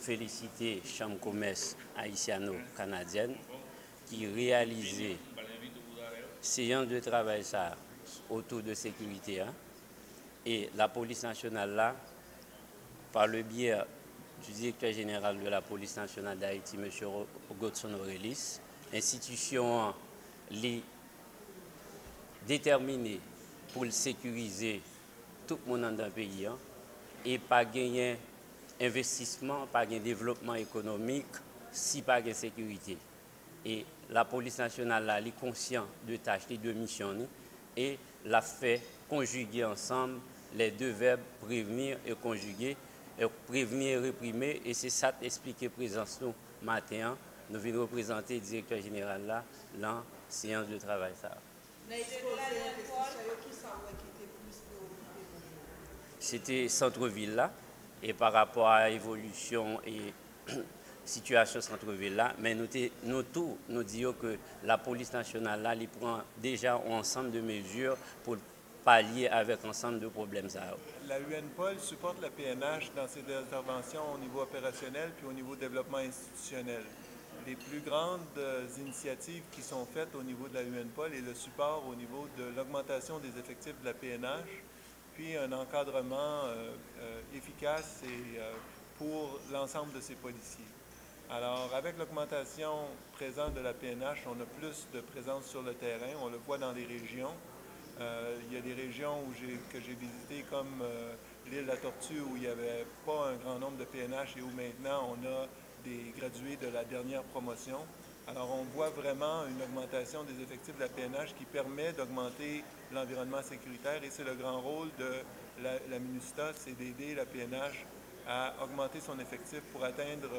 féliciter Chambre de commerce haïtiano-canadienne qui réalisait séance de travail ça, autour de sécurité. Et la police nationale là, par le biais du directeur général de la police nationale d'Haïti, M. Godson Aurelis, institution déterminée pour sécuriser tout le monde dans le pays et pas gagner investissement, pas gagner développement économique si pas de sécurité. Et la police nationale là, elle est consciente de tâches, de missions et l'a fait conjuguer ensemble les deux verbes prévenir et conjuguer, et prévenir et réprimer. Et c'est ça qui explique la présence nous matin. Nous venons représenter le directeur général là dans la séance de travail. C'était centre-ville là, et par rapport à l'évolution et situation centre-ville là, mais nous disons que la police nationale là, elle prend déjà un ensemble de mesures pour pallier avec un ensemble de problèmes. La UNPOL supporte la PNH dans ses interventions au niveau opérationnel puis au niveau développement institutionnel. Les plus grandes initiatives qui sont faites au niveau de la UNPOL est le support au niveau de l'augmentation des effectifs de la PNH, puis un encadrement efficace pour l'ensemble de ces policiers. Alors, avec l'augmentation présente de la PNH, on a plus de présence sur le terrain, on le voit dans les régions. Il y a des régions que j'ai visitées comme l'île de la Tortue où il n'y avait pas un grand nombre de PNH et où maintenant on a des gradués de la dernière promotion. Alors on voit vraiment une augmentation des effectifs de la PNH qui permet d'augmenter l'environnement sécuritaire et c'est le grand rôle de la MINUSTAH, c'est d'aider la PNH à augmenter son effectif pour atteindre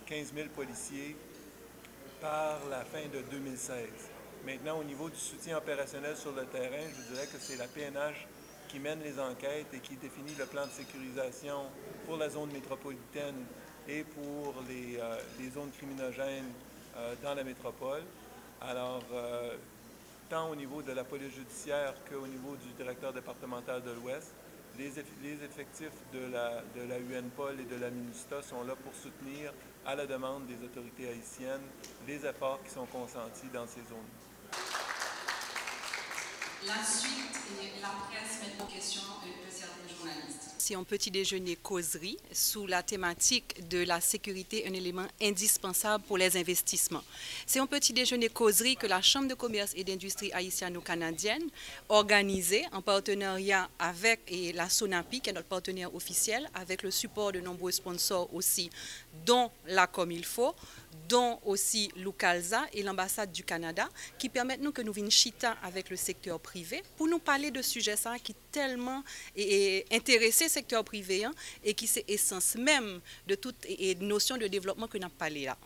15 000 policiers par la fin de 2016. Maintenant, au niveau du soutien opérationnel sur le terrain, je dirais que c'est la PNH qui mène les enquêtes et qui définit le plan de sécurisation pour la zone métropolitaine et pour les zones criminogènes dans la métropole. Alors, tant au niveau de la police judiciaire qu'au niveau du directeur départemental de l'Ouest, les effectifs de la UNPOL et de la MINUSTAH sont là pour soutenir, à la demande des autorités haïtiennes, les efforts qui sont consentis dans ces zones. La suite et la presse mettent en question de certains journalistes. C'est un petit déjeuner causerie sous la thématique de la sécurité, un élément indispensable pour les investissements. C'est un petit déjeuner causerie que la Chambre de commerce et d'industrie haïtiano-canadienne organisée en partenariat avec la SONAPI, qui est notre partenaire officiel, avec le support de nombreux sponsors aussi, dont la Comme il faut, dont aussi l'UCALSA et l'ambassade du Canada, qui permettent nous que nous venions chita avec le secteur privé pour nous parler de sujets ça qui tellement intéressé le secteur privé et qui c'est essence même de toute notion de développement que nous avons parlé là.